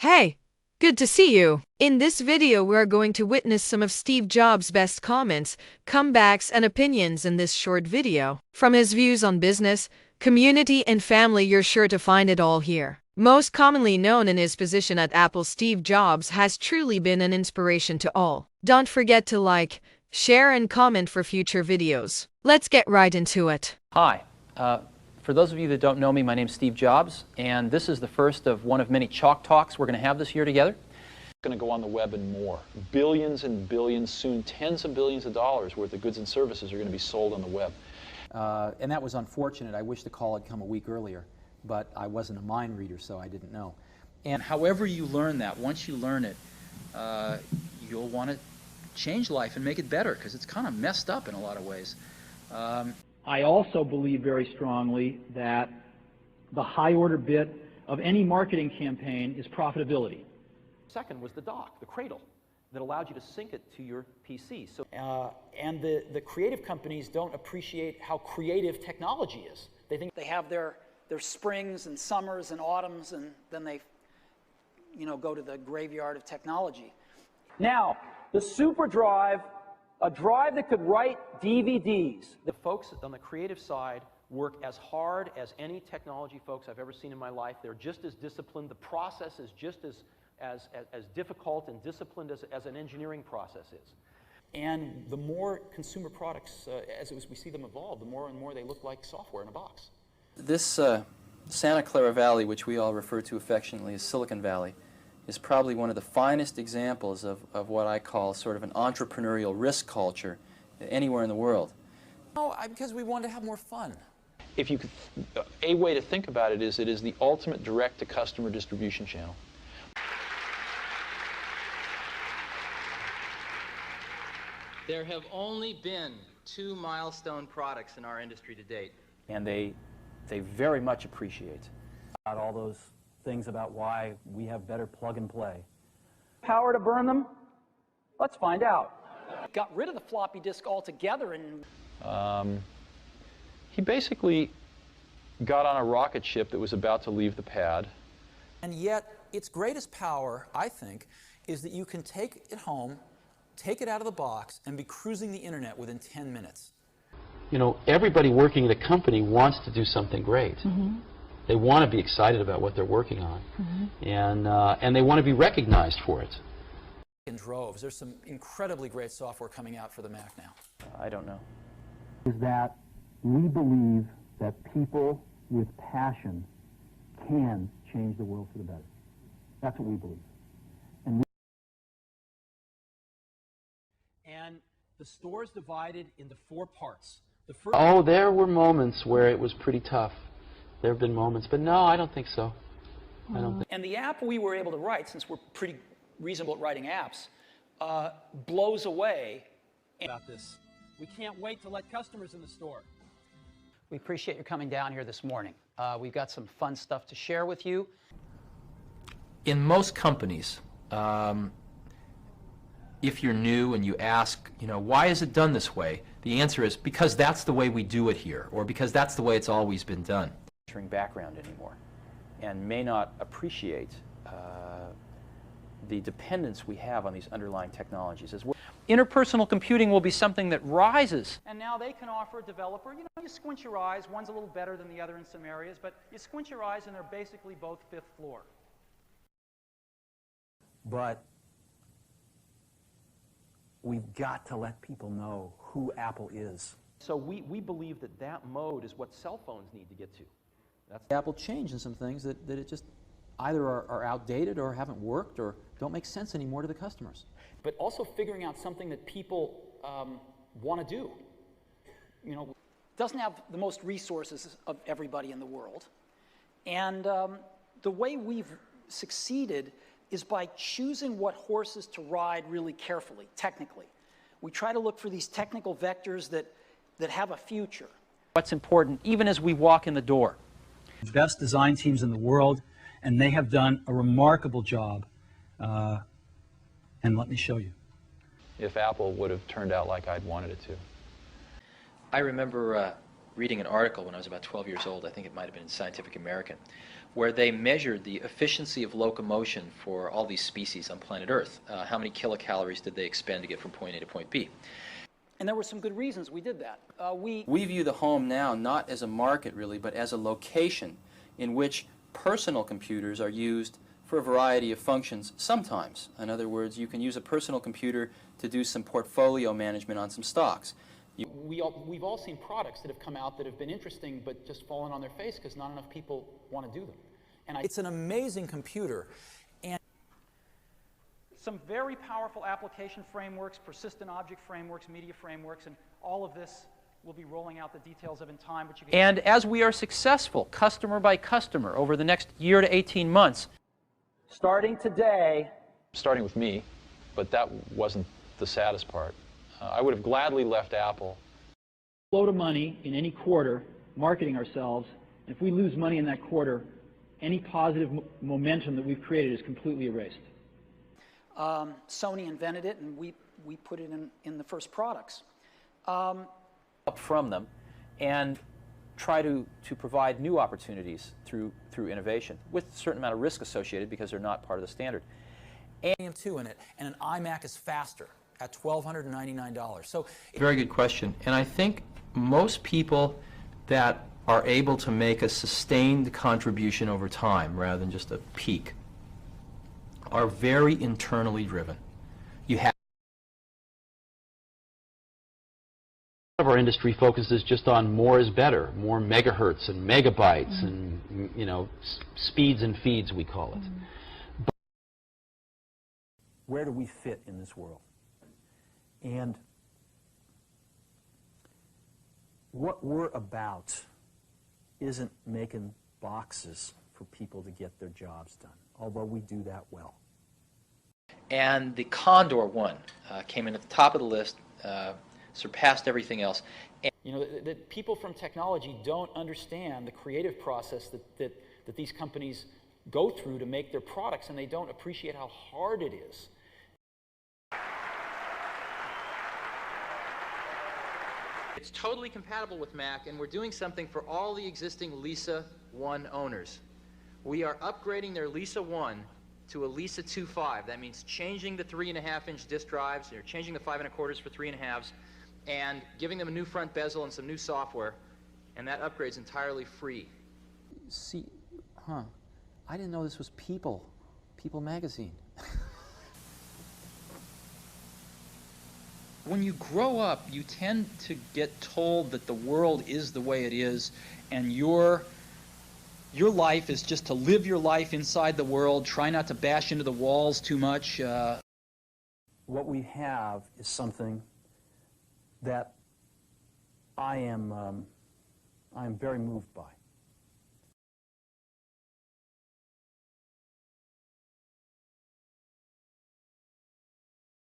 Hey, good to see you. In this video, we're going to witness some of Steve Jobs' best comments, comebacks, and opinions in this short video. From his views on business, community, and family, you're sure to find it all here. Most commonly known in his position at Apple, Steve Jobs has truly been an inspiration to all. Don't forget to like, share, and comment for future videos. Let's get right into it. Hi. For those of you that don't know me, my name's Steve Jobs, and this is the first of one of many Chalk Talks we're going to have this year together. It's going to go on the web and more. Billions and billions, soon tens of billions of dollars worth of goods and services are going to be sold on the web. And that was unfortunate. I wish the call had come a week earlier, but I wasn't a mind reader, so I didn't know. And however you learn that, once you learn it, you'll want to change life and make it better, because it's kind of messed up in a lot of ways. I also believe very strongly that the high-order bit of any marketing campaign is profitability. Second was the dock, the cradle, that allowed you to sync it to your PC. So, and the creative companies don't appreciate how creative technology is. They think they have their springs and summers and autumns, and then they, go to the graveyard of technology. Now, the SuperDrive, a drive that could write DVDs. the folks on the creative side work as hard as any technology folks I've ever seen in my life. They're just as disciplined. The process is just as difficult and disciplined as an engineering process is. And the more consumer products, as we see them evolve, the more and more they look like software in a box. This Santa Clara Valley, which we all refer to affectionately as Silicon Valley, is probably one of the finest examples of what I call sort of an entrepreneurial risk culture anywhere in the world. Because we wanted to have more fun. If you could, a way to think about it is the ultimate direct-to-customer distribution channel. There have only been 2 milestone products in our industry to date. And they very much appreciate all those things about why we have better plug and play. Power to burn them? Let's find out. Got rid of the floppy disk altogether, and He basically got on a rocket ship that was about to leave the pad. And yet, its greatest power, I think, is that you can take it home, take it out of the box, and be cruising the internet within 10 minutes. You know, everybody working at a company wants to do something great. Mm-hmm. They want to be excited about what they're working on, mm-hmm. And they want to be recognized for it. In droves. There's some incredibly great software coming out for the Mac now. I don't know. Is that we believe that people with passion can change the world for the better. That's what we believe. And the store's divided into 4 parts. Oh, there were moments where it was pretty tough. There have been moments, but no, I don't think so. I don't think. And the app we were able to write, since we're pretty reasonable at writing apps, blows away. About this. We can't wait to let customers in the store. we appreciate you coming down here this morning. We've got some fun stuff to share with you. In most companies, if you're new and you ask, why is it done this way? The answer is because that's the way we do it here, or because that's the way it's always been done. Background anymore, and may not appreciate the dependence we have on these underlying technologies. Interpersonal computing will be something that rises. And now they can offer a developer, you squint your eyes, one's a little better than the other in some areas, but you squint your eyes and they're basically both 5th floor. But we've got to let people know who Apple is. So we believe that mode is what cell phones need to get to. Apple changed in some things that it just either are outdated or haven't worked or don't make sense anymore to the customers. But also figuring out something that people want to do. Doesn't have the most resources of everybody in the world. And the way we've succeeded is by choosing what horses to ride really carefully, technically. We try to look for these technical vectors that have a future. What's important, even as we walk in the door. Best design teams in the world, and they have done a remarkable job. And let me show you. If Apple would have turned out like I'd wanted it to. I remember reading an article when I was about 12 years old, I think it might have been in Scientific American, where they measured the efficiency of locomotion for all these species on planet Earth. How many kilocalories did they expend to get from point A to point B? And there were some good reasons we did that. We view the home now not as a market, really, but as a location in which personal computers are used for a variety of functions sometimes. In other words, you can use a personal computer to do some portfolio management on some stocks. We've all seen products that have come out that have been interesting but just fallen on their face because not enough people want to do them. And it's an amazing computer. And some very powerful application frameworks, persistent object frameworks, media frameworks, and all of this we'll be rolling out the details of in time. But you can And as we are successful, customer by customer, over the next year to 18 months, starting today. Starting with me, but that wasn't the saddest part. I would have gladly left Apple. Load of money in any quarter marketing ourselves, and if we lose money in that quarter, any positive momentum that we've created is completely erased. Sony invented it, and we put it in the first products. Up from them and try to provide new opportunities through innovation with a certain amount of risk associated because they're not part of the standard. AM2 in it, and an iMac is faster at $1,299. So Very good question. And I think most people that are able to make a sustained contribution over time rather than just a peak are very internally driven. You have of our industry focuses just on more is better, more megahertz and megabytes and, you know, speeds and feeds, we call it. Where do we fit in this world? And what we're about isn't making boxes for people to get their jobs done, although we do that well. And the Condor one came in at the top of the list, surpassed everything else. You know, that people from technology don't understand the creative process that these companies go through to make their products, and they don't appreciate how hard it is. It's totally compatible with Mac, and we're doing something for all the existing Lisa 1 owners. We are upgrading their Lisa 1 to a Lisa 2.5. That means changing the 3.5-inch disk drives, or changing the 5 1/4s for 3.5s, and giving them a new front bezel and some new software, and that upgrade's entirely free. See, I didn't know this was People magazine. When you grow up, you tend to get told that the world is the way it is, and your life is just to live your life inside the world, try not to bash into the walls too much. What we have is something that I am very moved by.